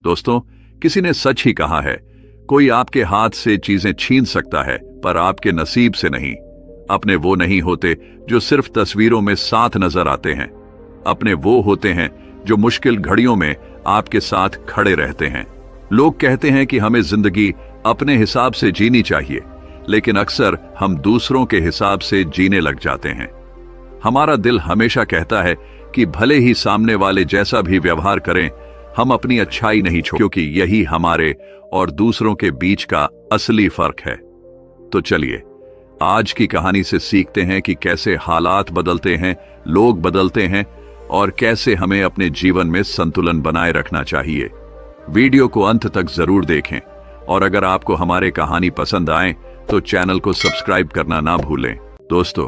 दोस्तों, किसी ने सच ही कहा है, कोई आपके हाथ से चीजें छीन सकता है पर आपके नसीब से नहीं। अपने वो नहीं होते जो सिर्फ तस्वीरों में साथ नजर आते हैं। अपने वो होते हैं जो मुश्किल घड़ियों में आपके साथ खड़े रहते हैं। लोग कहते हैं कि हमें जिंदगी अपने हिसाब से जीनी चाहिए, लेकिन अक्सर हम दूसरों के हिसाब से जीने लग जाते हैं। हमारा दिल हमेशा कहता है कि भले ही सामने वाले जैसा भी व्यवहार करें, हम अपनी अच्छाई नहीं छोड़ें, क्योंकि यही हमारे और दूसरों के बीच का असली फर्क है। तो चलिए आज की कहानी से सीखते हैं कि कैसे हालात बदलते हैं, लोग बदलते हैं और कैसे हमें अपने जीवन में संतुलन बनाए रखना चाहिए। वीडियो को अंत तक जरूर देखें और अगर आपको हमारे कहानी पसंद आए तो चैनल को सब्सक्राइब करना ना भूलें। दोस्तों,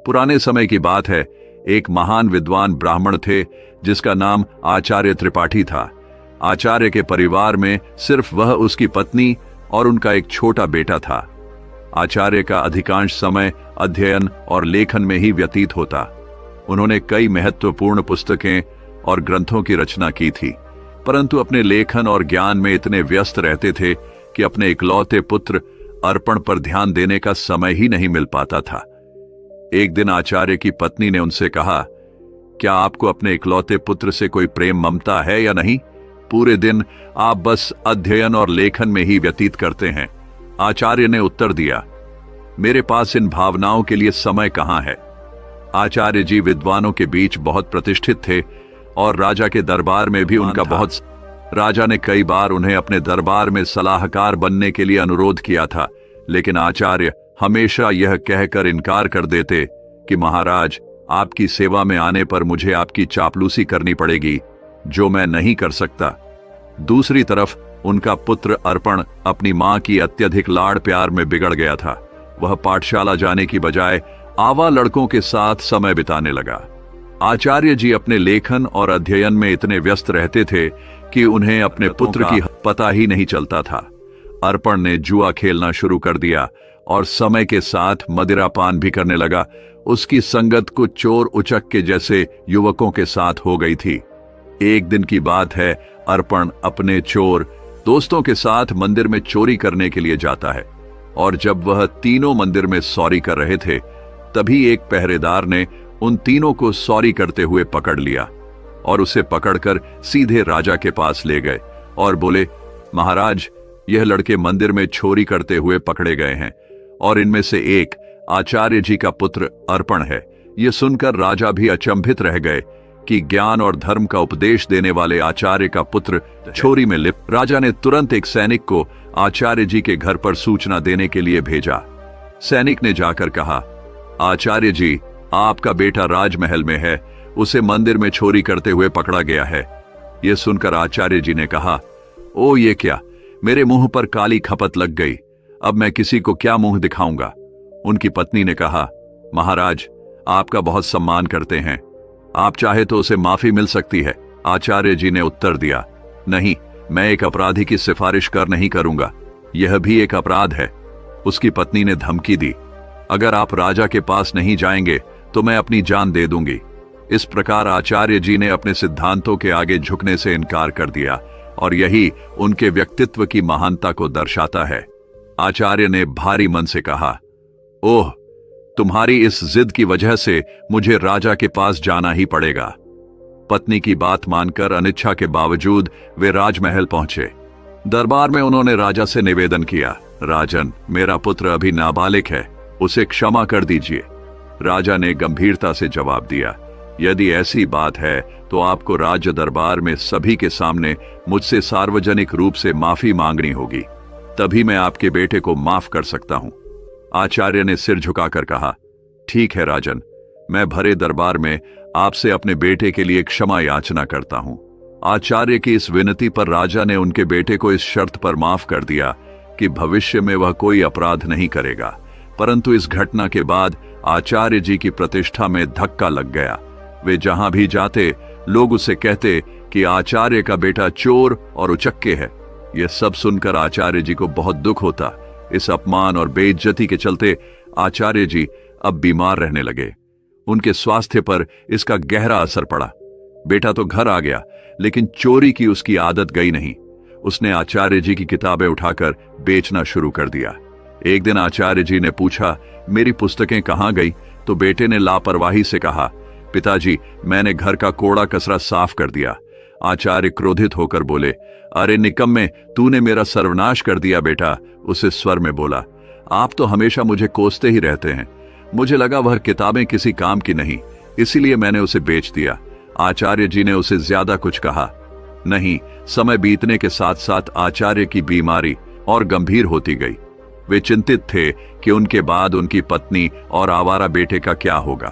पुराने समय की बात है, एक महान विद्वान ब्राह्मण थे जिसका नाम आचार्य त्रिपाठी था। आचार्य के परिवार में सिर्फ वह, उसकी पत्नी और उनका एक छोटा बेटा था। आचार्य का अधिकांश समय अध्ययन और लेखन में ही व्यतीत होता। उन्होंने कई महत्वपूर्ण पुस्तकें और ग्रंथों की रचना की थी, परंतु अपने लेखन और ज्ञान में इतने व्यस्त रहते थे कि अपने इकलौते पुत्र अर्पण पर ध्यान देने का समय ही नहीं मिल पाता था। एक दिन आचार्य की पत्नी ने उनसे कहा, क्या आपको अपने इकलौते पुत्र से कोई प्रेम ममता है या नहीं? पूरे दिन आप बस अध्ययन और लेखन में ही व्यतीत करते हैं। आचार्य ने उत्तर दिया, मेरे पास इन भावनाओं के लिए समय कहां है। आचार्य जी विद्वानों के बीच बहुत प्रतिष्ठित थे और राजा के दरबार में भी उनका बहुत। राजा ने कई बार उन्हें अपने दरबार में सलाहकार बनने के लिए अनुरोध किया था, लेकिन आचार्य हमेशा यह कहकर इनकार कर देते कि महाराज, आपकी सेवा में आने पर मुझे आपकी चापलूसी करनी पड़ेगी, जो मैं नहीं कर सकता। दूसरी तरफ उनका पुत्र अर्पण अपनी मां की अत्यधिक लाड़ प्यार में बिगड़ गया था। वह पाठशाला जाने की बजाय आवा लड़कों के साथ समय बिताने लगा। आचार्य जी अपने लेखन और अध्ययन में इतने व्यस्त रहते थे कि उन्हें अपने पुत्र की पता ही नहीं चलता था। अर्पण ने जुआ खेलना शुरू कर दिया और समय के साथ मदिरापान भी करने लगा। उसकी संगत कुछ चोर उचक्के जैसे युवकों के साथ हो गई थी। एक दिन की बात है, अर्पण अपने चोर दोस्तों के साथ मंदिर में चोरी करने के लिए जाता है और जब वह तीनों मंदिर में सॉरी कर रहे थे, तभी एक पहरेदार ने उन तीनों को सॉरी करते हुए पकड़ लिया और उसे पकड़कर सीधे राजा के पास ले गए और बोले, महाराज, यह लड़के मंदिर में चोरी करते हुए पकड़े गए हैं और इनमें से एक आचार्य जी का पुत्र अर्पण है। यह सुनकर राजा भी अचंभित रह गए कि ज्ञान और धर्म का उपदेश देने वाले आचार्य का पुत्र चोरी में लिप्त। राजा ने तुरंत एक सैनिक को आचार्य जी के घर पर सूचना देने के लिए भेजा। सैनिक ने जाकर कहा, आचार्य जी, आपका बेटा राजमहल में है, उसे मंदिर में चोरी करते हुए पकड़ा गया है। यह सुनकर आचार्य जी ने कहा, ओ ये क्या, मेरे मुंह पर काली खपत लग गई, अब मैं किसी को क्या मुंह दिखाऊंगा। उनकी पत्नी ने कहा, महाराज, आपका बहुत सम्मान करते हैं, आप चाहे तो उसे माफी मिल सकती है। आचार्य जी ने उत्तर दिया, नहीं, मैं एक अपराधी की सिफारिश कर नहीं करूंगा, यह भी एक अपराध है। उसकी पत्नी ने धमकी दी, अगर आप राजा के पास नहीं जाएंगे तो मैं अपनी जान दे दूंगी। इस प्रकार आचार्य जी ने अपने सिद्धांतों के आगे झुकने से इनकार कर दिया और यही उनके व्यक्तित्व की महानता को दर्शाता है। आचार्य ने भारी मन से कहा, ओह, तुम्हारी इस जिद की वजह से मुझे राजा के पास जाना ही पड़ेगा। पत्नी की बात मानकर अनिच्छा के बावजूद वे राजमहल पहुंचे। दरबार में उन्होंने राजा से निवेदन किया, राजन, मेरा पुत्र अभी नाबालिग है, उसे क्षमा कर दीजिए। राजा ने गंभीरता से जवाब दिया, यदि ऐसी बात है तो आपको राज्य दरबार में सभी के सामने मुझसे सार्वजनिक रूप से माफी मांगनी होगी, तभी मैं आपके बेटे को माफ कर सकता हूं। आचार्य ने सिर झुकाकर कहा, ठीक है राजन, मैं भरे दरबार में आपसे अपने बेटे के लिए क्षमा याचना करता हूं। आचार्य की इस विनती पर राजा ने उनके बेटे को इस शर्त पर माफ कर दिया कि भविष्य में वह कोई अपराध नहीं करेगा। परंतु इस घटना के बाद आचार्य जी की प्रतिष्ठा में धक्का लग गया। वे जहां भी जाते लोग उसे कहते कि आचार्य का बेटा चोर और उचक्के है। यह सब सुनकर आचार्य जी को बहुत दुख होता। इस अपमान और बेइज्जती के चलते आचार्य जी अब बीमार रहने लगे। उनके स्वास्थ्य पर इसका गहरा असर पड़ा। बेटा तो घर आ गया, लेकिन चोरी की उसकी आदत गई नहीं। उसने आचार्य जी की किताबें उठाकर बेचना शुरू कर दिया। एक दिन आचार्य जी ने पूछा, मेरी पुस्तकें कहाँ गई? तो बेटे ने लापरवाही से कहा, पिताजी, मैंने घर का कूड़ा कचरा साफ कर दिया। आचार्य क्रोधित होकर बोले, अरे निकम्मे, तूने मेरा सर्वनाश कर दिया बेटा। उसे स्वर में बोला, आप तो हमेशा मुझे कोसते ही रहते हैं। मुझे लगा वह किताबें किसी काम की नहीं, इसीलिए मैंने उसे बेच दिया। आचार्य जी ने उसे ज्यादा कुछ कहा नहीं। समय बीतने के साथ साथ आचार्य की बीमारी और गंभीर होती गई। वे चिंतित थे कि उनके बाद उनकी पत्नी और आवारा बेटे का क्या होगा।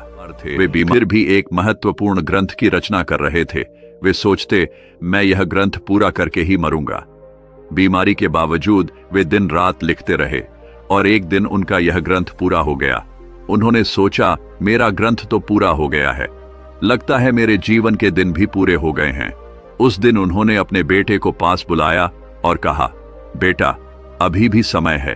वे बीमार भी एक महत्वपूर्ण ग्रंथ की रचना कर रहे थे। वे सोचते, मैं यह ग्रंथ पूरा करके ही मरूंगा। बीमारी के बावजूद वे दिन रात लिखते रहे और एक दिन उनका यह ग्रंथ पूरा हो गया। उन्होंने सोचा, मेरा ग्रंथ तो पूरा हो गया है, लगता है मेरे जीवन के दिन भी पूरे हो गए हैं। उस दिन उन्होंने अपने बेटे को पास बुलाया और कहा, बेटा, अभी भी समय है,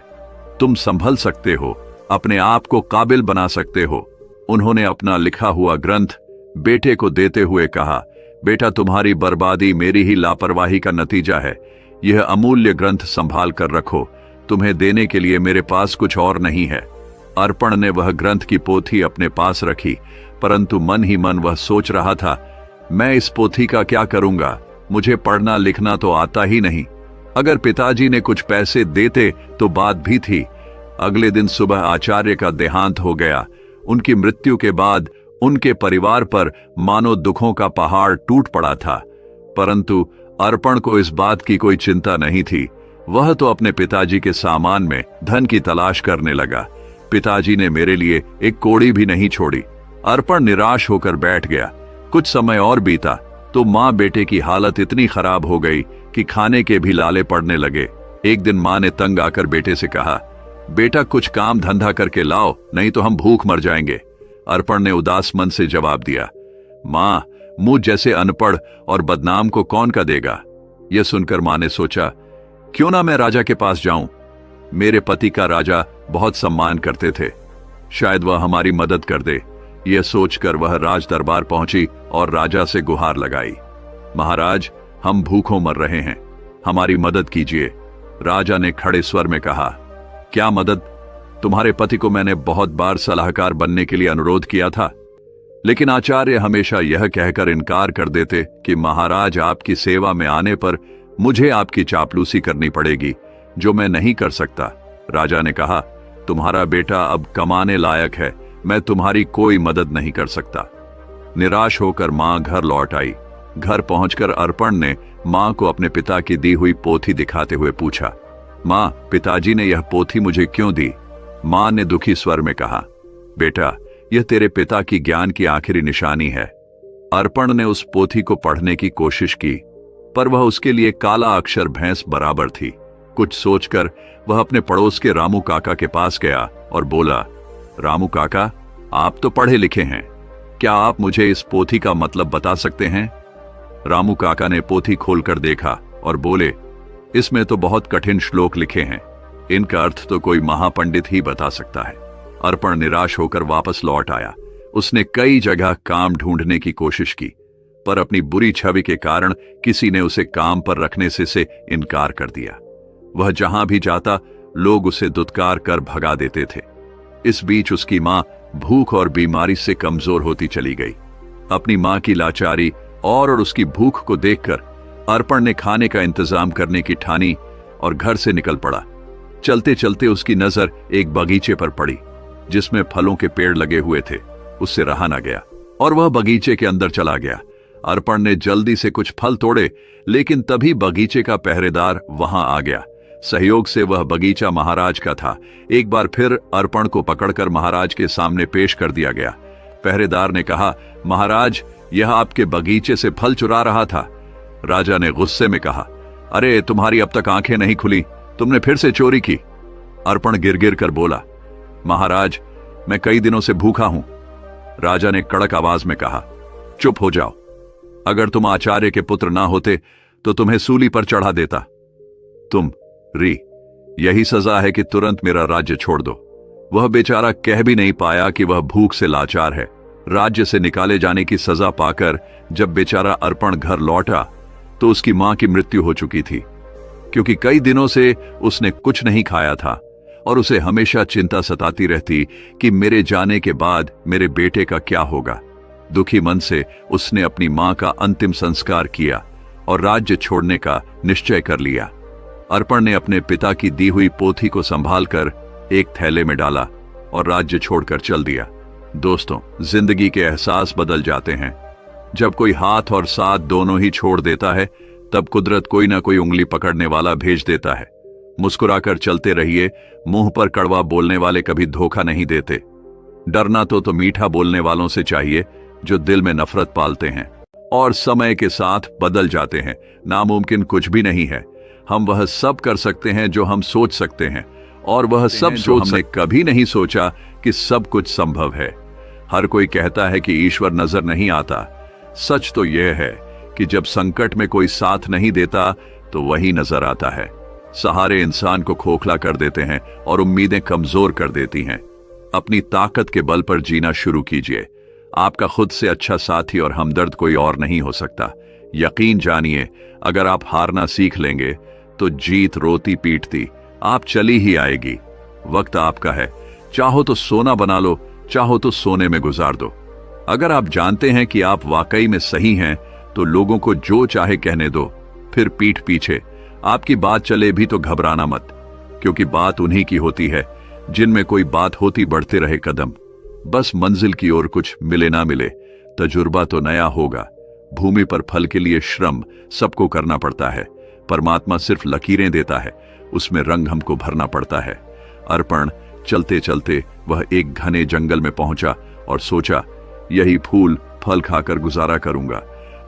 तुम संभल सकते हो, अपने आप को काबिल बना सकते हो। उन्होंने अपना लिखा हुआ ग्रंथ बेटे को देते हुए कहा, बेटा, तुम्हारी बर्बादी मेरी ही लापरवाही का नतीजा है। यह अमूल्य ग्रंथ संभाल कर रखो, तुम्हें देने के लिए मेरे पास कुछ और नहीं है। अर्पण ने वह ग्रंथ की पोथी अपने पास रखी, परंतु मन ही मन वह सोच रहा था, मैं इस पोथी का क्या करूंगा? मुझे पढ़ना लिखना तो आता ही नहीं। अगर पिताजी ने कुछ पैसे देते तो बात भी थी। अगले दिन सुबह आचार्य का देहांत हो गया। उनकी मृत्यु के बाद उनके परिवार पर मानो दुखों का पहाड़ टूट पड़ा था, परंतु अर्पण को इस बात की कोई चिंता नहीं थी। वह तो अपने पिताजी के सामान में धन की तलाश करने लगा। पिताजी ने मेरे लिए एक कौड़ी भी नहीं छोड़ी। अर्पण निराश होकर बैठ गया। कुछ समय और बीता तो मां बेटे की हालत इतनी खराब हो गई कि खाने के भी लाले पड़ने लगे। एक दिन मां ने तंग आकर बेटे से कहा, बेटा, कुछ काम धंधा करके लाओ, नहीं तो हम भूख मर जाएंगे। अर्पण ने उदास मन से जवाब दिया, मां, मुझ जैसे अनपढ़ और बदनाम को कौन का देगा? यह सुनकर मां ने सोचा, क्यों ना मैं राजा के पास जाऊं? मेरे पति का राजा बहुत सम्मान करते थे, शायद वह हमारी मदद कर दे। यह सोचकर वह राज दरबार पहुंची और राजा से गुहार लगाई, महाराज, हम भूखों मर रहे हैं, हमारी मदद कीजिए। राजा ने खड़े स्वर में कहा, क्या मदद? तुम्हारे पति को मैंने बहुत बार सलाहकार बनने के लिए अनुरोध किया था, लेकिन आचार्य हमेशा यह कहकर इनकार कर देते कि महाराज, आपकी सेवा में आने पर मुझे आपकी चापलूसी करनी पड़ेगी, जो मैं नहीं कर सकता। राजा ने कहा, तुम्हारा बेटा अब कमाने लायक है, मैं तुम्हारी कोई मदद नहीं कर सकता। निराश होकर मां घर लौट आई। घर पहुंचकर अर्पण ने मां को अपने पिता की दी हुई पोथी दिखाते हुए पूछा, मां, पिताजी ने यह पोथी मुझे क्यों दी? मां ने दुखी स्वर में कहा, बेटा, यह तेरे पिता की ज्ञान की आखिरी निशानी है। अर्पण ने उस पोथी को पढ़ने की कोशिश की, पर वह उसके लिए काला अक्षर भैंस बराबर थी। कुछ सोचकर वह अपने पड़ोस के रामू काका के पास गया और बोला, रामू काका, आप तो पढ़े लिखे हैं, क्या आप मुझे इस पोथी का मतलब बता सकते हैं? रामू काका ने पोथी खोलकर देखा और बोले, इसमें तो बहुत कठिन श्लोक लिखे हैं, इनका अर्थ तो कोई महापंडित ही बता सकता है। अर्पण निराश होकर वापस लौट आया। उसने कई जगह काम ढूंढने की कोशिश की, पर अपनी बुरी छवि के कारण किसी ने उसे काम पर रखने से इनकार कर दिया। वह जहां भी जाता, लोग उसे दुत्कार कर भगा देते थे। इस बीच उसकी मां भूख और बीमारी से कमजोर होती चली गई। अपनी मां की लाचारी और उसकी भूख को देखकर अर्पण ने खाने का इंतजाम करने की ठानी और घर से निकल पड़ा। चलते चलते उसकी नजर एक बगीचे पर पड़ी, जिसमें फलों के पेड़ लगे हुए थे। उससे रहा न गया और वह बगीचे के अंदर चला गया। अर्पण ने जल्दी से कुछ फल तोड़े, लेकिन तभी बगीचे का पहरेदार वहां आ गया। सहयोग से वह बगीचा महाराज का था। एक बार फिर अर्पण को पकड़कर महाराज के सामने पेश कर दिया गया। पहरेदार ने कहा, महाराज, यह आपके बगीचे से फल चुरा रहा था। राजा ने गुस्से में कहा, अरे, तुम्हारी अब तक आंखें नहीं खुली, तुमने फिर से चोरी की। अर्पण गिर गिर कर बोला, महाराज, मैं कई दिनों से भूखा हूं। राजा ने कड़क आवाज में कहा, चुप हो जाओ, अगर तुम आचार्य के पुत्र ना होते तो तुम्हें सूली पर चढ़ा देता। तुम यही सजा है कि तुरंत मेरा राज्य छोड़ दो। वह बेचारा कह भी नहीं पाया कि वह भूख से लाचार है। राज्य से निकाले जाने की सजा पाकर जब बेचारा अर्पण घर लौटा तो उसकी मां की मृत्यु हो चुकी थी। क्योंकि कई दिनों से उसने कुछ नहीं खाया था और उसे हमेशा चिंता सताती रहती कि मेरे जाने के बाद मेरे बेटे का क्या होगा। दुखी मन से उसने अपनी मां का अंतिम संस्कार किया और राज्य छोड़ने का निश्चय कर लिया। अर्पण ने अपने पिता की दी हुई पोथी को संभालकर एक थैले में डाला और राज्य छोड़कर चल दिया। दोस्तों, जिंदगी के एहसास बदल जाते हैं। जब कोई हाथ और साथ दोनों ही छोड़ देता है, तब कुदरत कोई ना कोई उंगली पकड़ने वाला भेज देता है। मुस्कुराकर चलते रहिए, मुंह पर कड़वा बोलने वाले कभी धोखा नहीं देते। डरना तो मीठा बोलने वालों से चाहिए जो दिल में नफरत पालते हैं और समय के साथ बदल जाते हैं। नामुमकिन कुछ भी नहीं है। हम वह सब कर सकते हैं जो हम सोच सकते हैं, और वह सब सोच हमने कभी नहीं सोचा कि सब कुछ संभव है। हर कोई कहता है कि ईश्वर नजर नहीं आता। सच तो यह है कि जब संकट में कोई साथ नहीं देता तो वही नजर आता है। सहारे इंसान को खोखला कर देते हैं और उम्मीदें कमजोर कर देती हैं। अपनी ताकत के बल पर जीना शुरू कीजिए। आपका खुद से अच्छा साथी और हमदर्द कोई और नहीं हो सकता। यकीन जानिए, अगर आप हारना सीख लेंगे तो जीत रोती पीटती आप चली ही आएगी। वक्त आपका है। चाहो तो सोना बना लो, चाहो तो सोने में गुजार दो। अगर आप जानते हैं कि आप वाकई में सही हैं, तो लोगों को जो चाहे कहने दो। फिर पीठ पीछे आपकी बात चले भी तो घबराना मत, क्योंकि बात उन्हीं की होती है जिनमें कोई बात होती बढ़ते रहे कदम। बस मंजिल की ओर कुछ मिले ना मिले, तजुर्बा तो नया होगा। भूमि पर फल के लिए श्रम सबको करना पड़ता है। परमात्मा सिर्फ लकीरें देता है, उसमें रंग हमको भरना पड़ता है। अर्पण चलते चलते वह एक घने जंगल में पहुंचा और सोचा, यही फूल फल खाकर गुजारा करूंगा।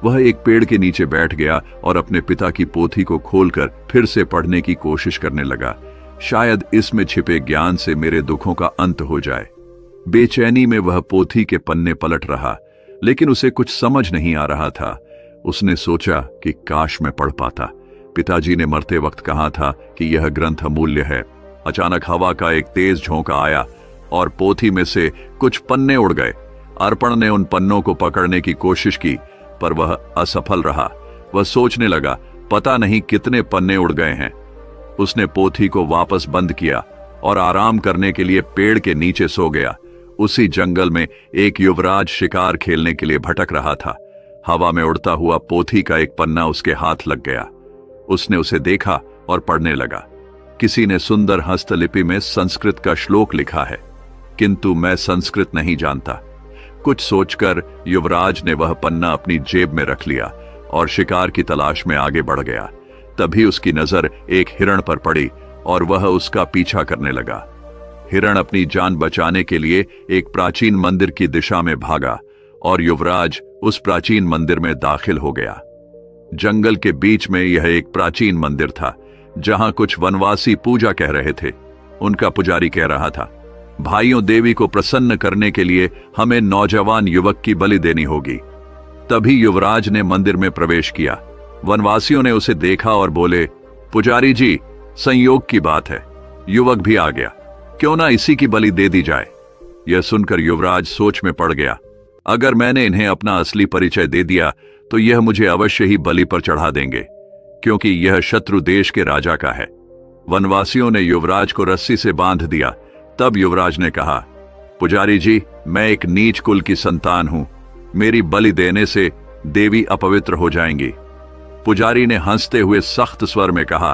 वह एक पेड़ के नीचे बैठ गया और अपने पिता की पोथी को खोलकर फिर से पढ़ने की कोशिश करने लगा। शायद इसमें छिपे ज्ञान से मेरे दुखों का अंत हो जाए। बेचैनी में वह पोथी के पन्ने पलट रहा, लेकिन उसे कुछ समझ नहीं आ रहा था। उसने सोचा कि काश मैं पढ़ पाता। पिताजी ने मरते वक्त कहा था कि यह ग्रंथ अमूल्य है। अचानक हवा का एक तेज झोंका आया और पोथी में से कुछ पन्ने उड़ गए। अर्पण ने उन पन्नों को पकड़ने की कोशिश की, पर वह असफल रहा। वह सोचने लगा, पता नहीं कितने पन्ने उड़ गए हैं। उसने पोथी को वापस बंद किया और आराम करने के लिए पेड़ के नीचे सो गया। उसी जंगल में एक युवराज शिकार खेलने के लिए भटक रहा था। हवा में उड़ता हुआ पोथी का एक पन्ना उसके हाथ लग गया। उसने उसे देखा और पढ़ने लगा। किसी ने सुंदर हस्तलिपि में संस्कृत का श्लोक लिखा है, किंतु मैं संस्कृत नहीं जानता। कुछ सोचकर युवराज ने वह पन्ना अपनी जेब में रख लिया और शिकार की तलाश में आगे बढ़ गया। तभी उसकी नजर एक हिरण पर पड़ी और वह उसका पीछा करने लगा। हिरण अपनी जान बचाने के लिए एक प्राचीन मंदिर की दिशा में भागा और युवराज उस प्राचीन मंदिर में दाखिल हो गया। जंगल के बीच में यह एक प्राचीन मंदिर था, जहां कुछ वनवासी पूजा कह रहे थे। उनका पुजारी कह रहा था, भाइयों, देवी को प्रसन्न करने के लिए हमें नौजवान युवक की बलि देनी होगी। तभी युवराज ने मंदिर में प्रवेश किया। वनवासियों ने उसे देखा और बोले, पुजारी जी, संयोग की बात है, युवक भी आ गया, क्यों ना इसी की बलि दे दी जाए। यह सुनकर युवराज सोच में पड़ गया, अगर मैंने इन्हें अपना असली परिचय दे दिया तो यह मुझे अवश्य ही बलि पर चढ़ा देंगे, क्योंकि यह शत्रु देश के राजा का है। वनवासियों ने युवराज को रस्सी से बांध दिया। तब युवराज ने कहा, पुजारी जी, मैं एक नीच कुल की संतान हूं, मेरी बलि देने से देवी अपवित्र हो जाएंगी। पुजारी ने हंसते हुए सख्त स्वर में कहा,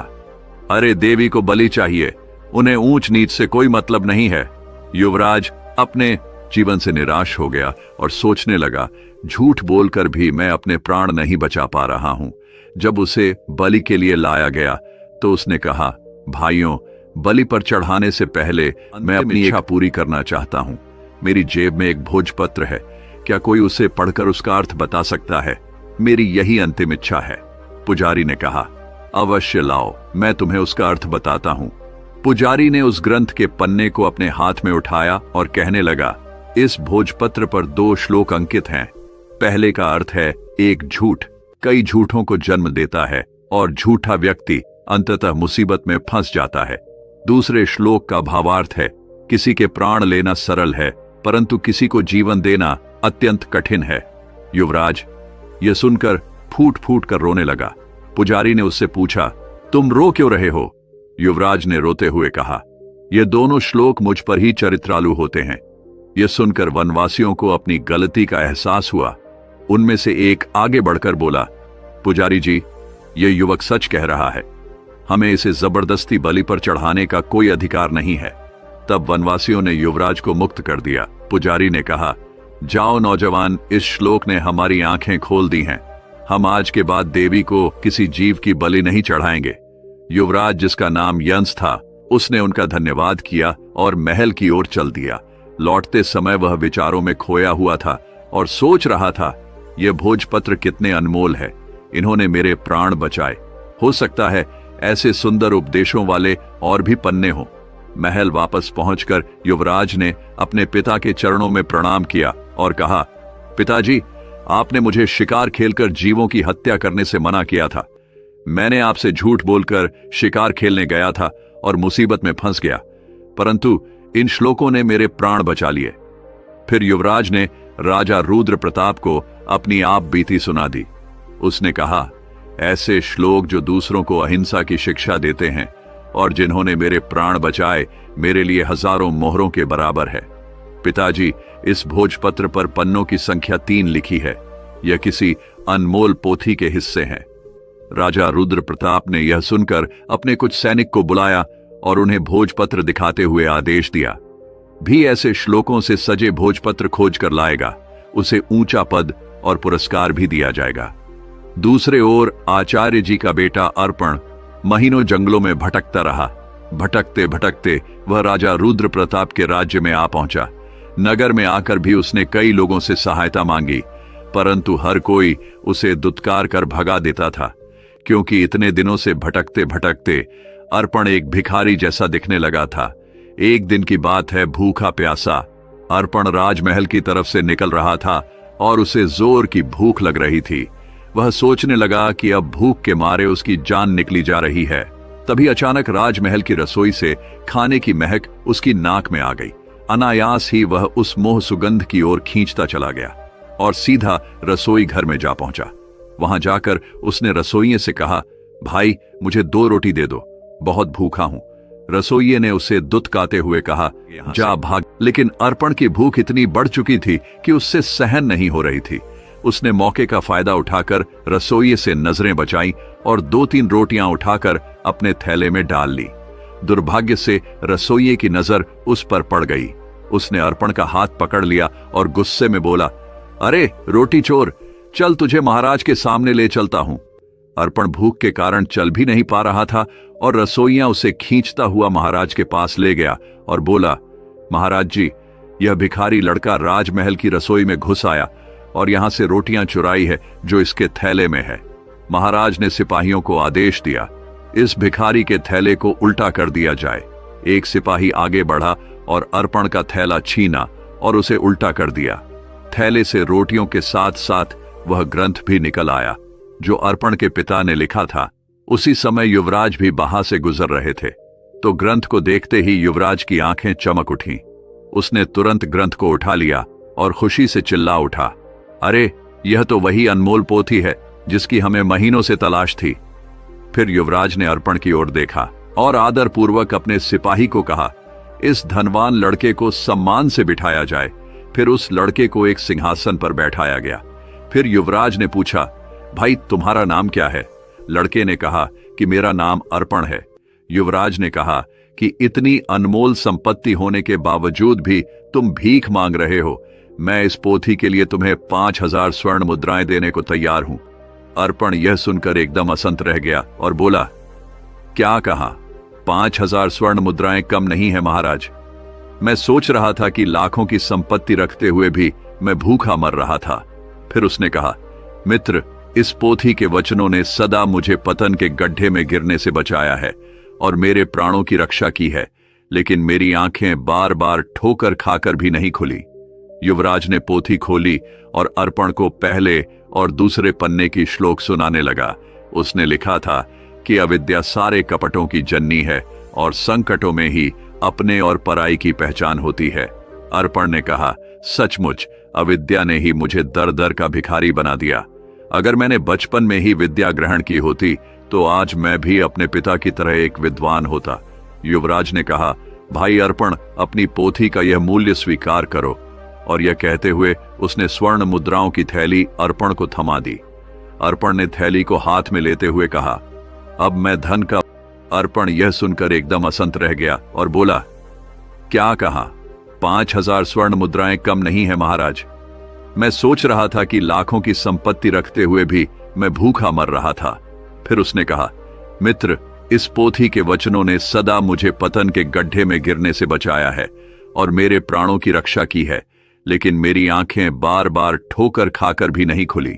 अरे देवी को बलि चाहिए, उन्हें ऊंच नीच से कोई मतलब नहीं है। युवराज अपने जीवन से निराश हो गया और सोचने लगा, झूठ बोलकर भी मैं अपने प्राण नहीं बचा पा रहा हूं। जब उसे बलि के लिए लाया गया तो उसने कहा, भाइयों, बलि पर चढ़ाने से पहले मैं अपनी इच्छा पूरी करना चाहता हूं। मेरी जेब में एक भोजपत्र है, क्या कोई उसे पढ़कर उसका अर्थ बता सकता है? मेरी यही अंतिम इच्छा है। पुजारी ने कहा, अवश्य लाओ, मैं तुम्हें उसका अर्थ बताता हूं। पुजारी ने उस ग्रंथ के पन्ने को अपने हाथ में उठाया और कहने लगा, इस भोजपत्र पर 2 श्लोक अंकित हैं। पहले का अर्थ है, एक झूठ कई झूठों को जन्म देता है और झूठा व्यक्ति अंततः मुसीबत में फंस जाता है। दूसरे श्लोक का भावार्थ है, किसी के प्राण लेना सरल है, परंतु किसी को जीवन देना अत्यंत कठिन है। युवराज यह सुनकर फूट फूट कर रोने लगा। पुजारी ने उससे पूछा, तुम रो क्यों रहे हो? युवराज ने रोते हुए कहा। ये दोनों श्लोक मुझ पर ही चरित्रालु होते हैं। यह सुनकर वनवासियों को अपनी गलती का एहसास हुआ। उनमें से एक आगे बढ़कर बोला, पुजारी जी, यह युवक सच कह रहा है। हमें इसे जबरदस्ती बलि पर चढ़ाने का कोई अधिकार नहीं है। तब वनवासियों ने युवराज को मुक्त कर दिया। पुजारी ने कहा, जाओ नौजवान, इस श्लोक ने हमारी आंखें खोल दी हैं। हम आज के बाद देवी को किसी जीव की बलि नहीं चढ़ाएंगे। युवराज, जिसका नाम यंस था, उसने उनका धन्यवाद किया और महल की ओर चल दिया। लौटते समय वह विचारों में खोया हुआ था और सोच रहा था, यह भोजपत्र कितने अनमोल है। इन्होंने मेरे प्राण बचाए। हो सकता है ऐसे सुंदर उपदेशों वाले और भी पन्ने हों। महल वापस पहुंचकर युवराज ने अपने पिता के चरणों में प्रणाम किया और कहा, पिताजी, आपने मुझे शिकार खेलकर जीवों की हत्या करने से मना किया था। मैंने आपसे झूठ बोलकर शिकार खेलने गया था और मुसीबत में फंस गया, परंतु इन श्लोकों ने मेरे प्राण बचा लिए। फिर युवराज ने राजा रुद्र प्रताप को अपनी आप बीती सुना दी। उसने कहा, ऐसे श्लोक जो दूसरों को अहिंसा की शिक्षा देते हैं और जिन्होंने मेरे प्राण बचाए, मेरे लिए हजारों मोहरों के बराबर है। पिताजी, इस भोजपत्र पर पन्नों की संख्या 3 लिखी है। यह किसी अनमोल पोथी के हिस्से हैं। राजा रुद्र प्रताप ने यह सुनकर अपने कुछ सैनिक को बुलाया और उन्हें भोजपत्र दिखाते हुए आदेश दिया, भी ऐसे श्लोकों से सजे भोजपत्र खोज कर लाएगा, उसे ऊंचा पद और पुरस्कार भी दिया जाएगा। दूसरे ओर आचार्य जी का बेटा अर्पण महीनों जंगलों में भटकता रहा। भटकते भटकते वह राजा रुद्र प्रताप के राज्य में आ पहुंचा। नगर में आकर भी उसने कई लोगों से सहायता मांगी, परंतु हर कोई उसे दुत्कार कर भगा देता था, क्योंकि इतने दिनों से भटकते भटकते अर्पण एक भिखारी जैसा दिखने लगा था। एक दिन की बात है, भूखा प्यासा अर्पण राजमहल की तरफ से निकल रहा था और उसे जोर की भूख लग रही थी। वह सोचने लगा कि अब भूख के मारे उसकी जान निकली जा रही है। तभी अचानक राजमहल की रसोई से खाने की महक उसकी नाक में आ गई। अनायास ही वह उस मोह सुगंध की ओर खींचता चला गया और सीधा रसोई घर में जा पहुंचा। वहां जाकर उसने रसोइये से कहा, भाई, मुझे 2 रोटी दे दो, बहुत भूखा हूं। रसोइये ने उसे दुत्कारते हुए कहा, जा भाग। लेकिन अर्पण की भूख इतनी बढ़ चुकी थी कि उससे सहन नहीं हो रही थी। उसने मौके का फायदा उठाकर रसोइये से नजरें बचाई और 2-3 रोटियां उठाकर अपने थैले में डाल ली। दुर्भाग्य से रसोइये की नजर उस पर पड़ गई। उसने अर्पण का हाथ पकड़ लिया और गुस्से में बोला, अरे रोटी चोर, चल तुझे महाराज के सामने ले चलता हूं। अर्पण भूख के कारण चल भी नहीं पा रहा था और रसोइया उसे खींचता हुआ महाराज के पास ले गया और बोला, महाराज जी, यह भिखारी लड़का राजमहल की रसोई में घुस आया और यहां से रोटियां चुराई है जो इसके थैले में है। महाराज ने सिपाहियों को आदेश दिया, इस भिखारी के थैले को उल्टा कर दिया जाए। एक सिपाही आगे बढ़ा और अर्पण का थैला छीना और उसे उल्टा कर दिया। थैले से रोटियों के साथ साथ वह ग्रंथ भी निकल आया जो अर्पण के पिता ने लिखा था। उसी समय युवराज भी वहां से गुजर रहे थे, तो ग्रंथ को देखते ही युवराज की आंखें चमक उठीं। उसने तुरंत ग्रंथ को उठा लिया और खुशी से चिल्ला उठा, अरे यह तो वही अनमोल पोथी है जिसकी हमें महीनों से तलाश थी। फिर युवराज ने अर्पण की ओर देखा और आदर पूर्वक अपने सिपाही को कहा, इस धनवान लड़के को सम्मान से बिठाया जाए। फिर उस लड़के को एक सिंहासन पर बैठाया गया। फिर युवराज ने पूछा, भाई तुम्हारा नाम क्या है? लड़के ने कहा कि मेरा नाम अर्पण है। युवराज ने कहा कि इतनी अनमोल संपत्ति होने के बावजूद भी तुम भीख मांग रहे हो। मैं इस पोथी के लिए तुम्हें 5000 स्वर्ण मुद्राएं देने को तैयार हूं। अर्पण यह सुनकर एकदम असंत रह गया और बोला, क्या कहा? 5000 स्वर्ण मुद्राएं कम नहीं है महाराज। मैं सोच रहा था कि लाखों की संपत्ति रखते हुए भी मैं भूखा मर रहा था। फिर उसने कहा, मित्र, इस पोथी के वचनों ने सदा मुझे पतन के गड्ढे में गिरने से बचाया है और मेरे प्राणों की रक्षा की है, लेकिन मेरी आंखें बार बार ठोकर खाकर भी नहीं खुली। युवराज ने पोथी खोली और अर्पण को पहले और दूसरे पन्ने की श्लोक सुनाने लगा। उसने लिखा था कि अविद्या सारे कपटों की जननी है और संकटों में ही अपने और पराई की पहचान होती है। अर्पण ने कहा, सचमुच अविद्या ने ही मुझे दर दर का भिखारी बना दिया। अगर मैंने बचपन में ही विद्या ग्रहण की होती तो आज मैं भी अपने पिता की तरह एक विद्वान होता। युवराज ने कहा, भाई अर्पण, अपनी पोथी का यह मूल्य स्वीकार करो। और यह कहते हुए उसने स्वर्ण मुद्राओं की थैली अर्पण को थमा दी। अर्पण ने थैली को हाथ में लेते हुए कहा, अब मैं धन का। अर्पण यह सुनकर एकदम असंत रह गया और बोला, क्या कहा? 5,000 स्वर्ण मुद्राएं कम नहीं है महाराज। मैं सोच रहा था कि लाखों की संपत्ति रखते हुए भी मैं भूखा मर रहा था। फिर उसने कहा, मित्र, इस पोथी के वचनों ने सदा मुझे पतन के गड्ढे में गिरने से बचाया है और मेरे प्राणों की रक्षा की है, लेकिन मेरी आंखें बार बार ठोकर खाकर भी नहीं खुली।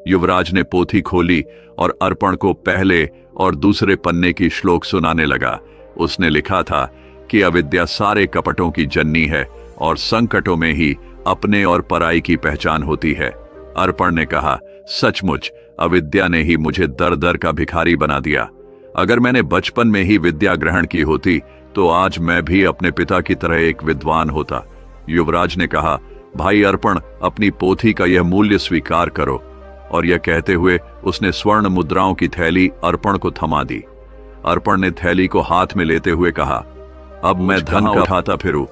युवराज ने पोथी खोली और अर्पण को पहले और दूसरे पन्ने की श्लोक सुनाने लगा। उसने लिखा था कि अविद्या सारे कपटों की जननी है और संकटों में ही अपने और पराई की पहचान होती है। अर्पण ने कहा, सचमुच अविद्या ने ही मुझे दर दर का भिखारी बना दिया। अगर मैंने बचपन में ही विद्या ग्रहण की होती तो आज मैं भी अपने पिता की तरह एक विद्वान होता। युवराज ने कहा, भाई अर्पण, अपनी पोथी का यह मूल्य स्वीकार करो। और यह कहते हुए उसने स्वर्ण मुद्राओं की थैली अर्पण को थमा दी। अर्पण ने थैली को हाथ में लेते हुए कहा, अब मैं धन का उठाता फिरूं।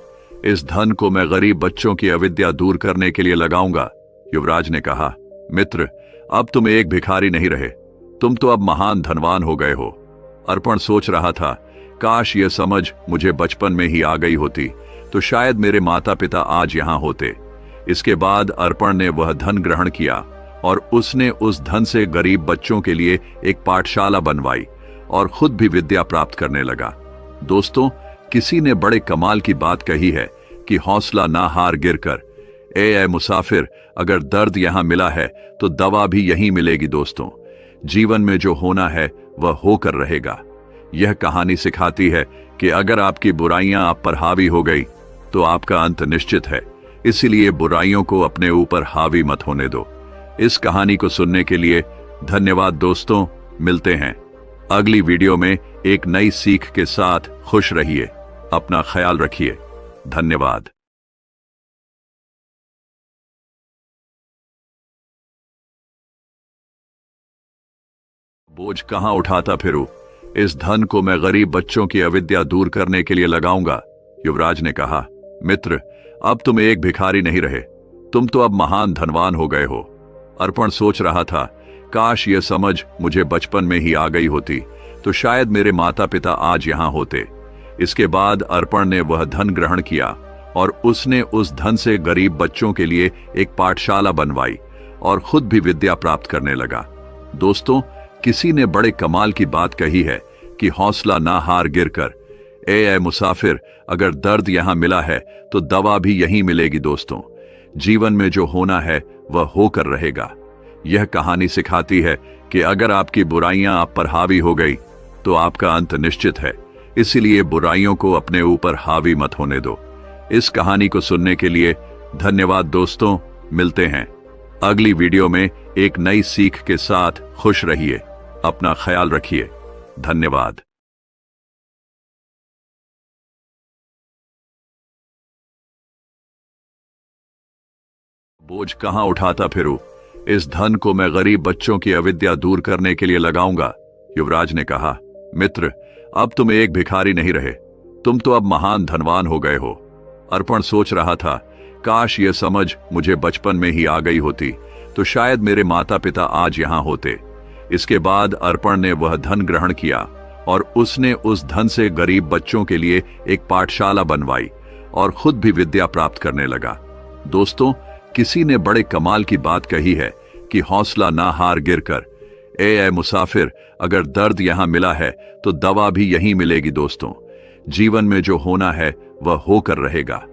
इस धन को मैं गरीब बच्चों की अविद्या दूर करने के लिए लगाऊंगा। युवराज ने कहा, मित्र, अब तुम एक भिखारी नहीं रहे, तुम तो अब महान धनवान हो गए हो। अर्पण सोच रहा था, काश यह समझ मुझे बचपन में ही आ गई होती तो शायद मेरे माता पिता आज यहां होते। इसके बाद अर्पण ने वह धन ग्रहण किया और उसने उस धन से गरीब बच्चों के लिए एक पाठशाला बनवाई और खुद भी विद्या प्राप्त करने लगा। दोस्तों, किसी ने बड़े कमाल की बात कही है कि हौसला ना हार गिरकर। ए मुसाफिर, अगर दर्द यहां मिला है तो दवा भी यहीं मिलेगी। दोस्तों, जीवन में जो होना है वह होकर रहेगा। यह कहानी सिखाती है कि अगर आपकी बुराइयां आप पर हावी हो गई तो आपका अंत निश्चित है। इसीलिए बुराइयों को अपने ऊपर हावी मत होने दो। इस कहानी को सुनने के लिए धन्यवाद दोस्तों। मिलते हैं अगली वीडियो में एक नई सीख के साथ। खुश रहिए, अपना ख्याल रखिए। धन्यवाद। बोझ कहां उठाता फिरूं, इस धन को मैं गरीब बच्चों की अविद्या दूर करने के लिए लगाऊंगा। युवराज ने कहा, मित्र, अब तुम एक भिखारी नहीं रहे, तुम तो अब महान धनवान हो गए हो। अर्पण सोच रहा था, काश यह समझ मुझे बचपन में ही आ गई होती तो शायद मेरे माता पिता आज यहां होते। इसके बाद अर्पण ने वह धन ग्रहण किया और उसने उस धन से गरीब बच्चों के लिए एक पाठशाला बनवाई और खुद भी विद्या प्राप्त करने लगा। दोस्तों, किसी ने बड़े कमाल की बात कही है कि हौसला ना हार गिरकर। ए मुसाफिर, अगर दर्द यहां मिला है तो दवा भी यहीं मिलेगी। दोस्तों, जीवन में जो होना है वह होकर रहेगा। यह कहानी सिखाती है कि अगर आपकी बुराइयां आप पर हावी हो गई तो आपका अंत निश्चित है। इसीलिए बुराइयों को अपने ऊपर हावी मत होने दो। इस कहानी को सुनने के लिए धन्यवाद दोस्तों। मिलते हैं अगली वीडियो में एक नई सीख के साथ। खुश रहिए, अपना ख्याल रखिए। धन्यवाद। बोझ कहां उठाता फिरूं, इस धन को मैं गरीब बच्चों की अविद्या दूर करने के लिए लगाऊंगा। युवराज ने कहा, मित्र, अब तुम एक भिखारी नहीं रहे, तुम तो अब महान धनवान हो गए हो। अर्पण सोच रहा था, काश यह समझ मुझे बचपन में ही आ गई होती तो शायद मेरे माता पिता आज यहां होते। इसके बाद अर्पण ने वह धन ग्रहण किया और उसने उस धन से गरीब बच्चों के लिए एक पाठशाला बनवाई और खुद भी विद्या प्राप्त करने लगा। दोस्तों, किसी ने बड़े कमाल की बात कही है कि हौसला ना हार गिरकर। ए मुसाफिर, अगर दर्द यहां मिला है तो दवा भी यहीं मिलेगी। दोस्तों, जीवन में जो होना है वह होकर रहेगा।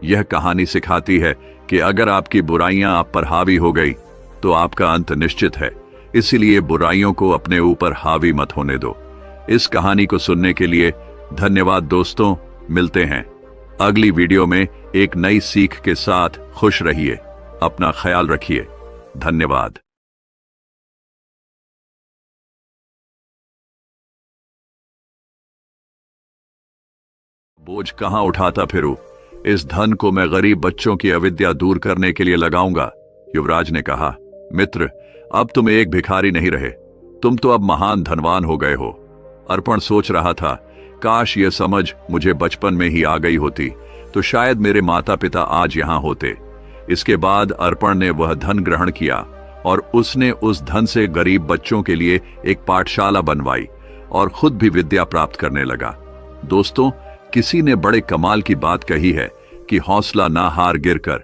यह कहानी सिखाती है कि अगर आपकी बुराइयां आप पर हावी हो गई तो आपका अंत निश्चित है। इसीलिए बुराइयों को अपने ऊपर हावी मत होने दो। इस कहानी को सुनने के लिए धन्यवाद दोस्तों। मिलते हैं अगली वीडियो में एक नई सीख के साथ। खुश रहिए, अपना ख्याल रखिए। धन्यवाद। बोझ कहां उठाता फिरूं, इस धन को मैं गरीब बच्चों की अविद्या दूर करने के लिए लगाऊंगा। युवराज ने कहा, मित्र, अब तुम एक भिखारी नहीं रहे, तुम तो अब महान धनवान हो गए हो। अर्पण सोच रहा था, काश ये समझ मुझे बचपन में ही आ गई होती तो शायद मेरे माता पिता आज यहां होते। इसके बाद अर्पण ने वह धन ग्रहण किया और उसने उस धन से गरीब बच्चों के लिए एक पाठशाला बनवाई और खुद भी विद्या प्राप्त करने लगा। दोस्तों, किसी ने बड़े कमाल की बात कही है कि हौसला ना हार गिरकर।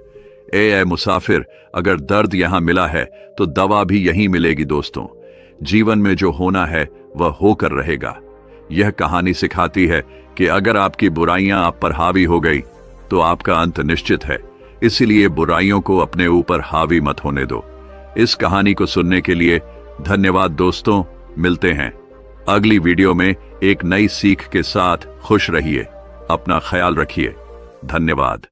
ए मुसाफिर, अगर दर्द यहां मिला है तो दवा भी यहीं मिलेगी। दोस्तों, जीवन में जो होना है वह होकर रहेगा। यह कहानी सिखाती है कि अगर आपकी बुराइयां आप पर हावी हो गई तो आपका अंत निश्चित है। इसलिए बुराइयों को अपने ऊपर हावी मत होने दो। इस कहानी को सुनने के लिए धन्यवाद दोस्तों। मिलते हैं अगली वीडियो में एक नई सीख के साथ। खुश रहिए, अपना ख्याल रखिए। धन्यवाद।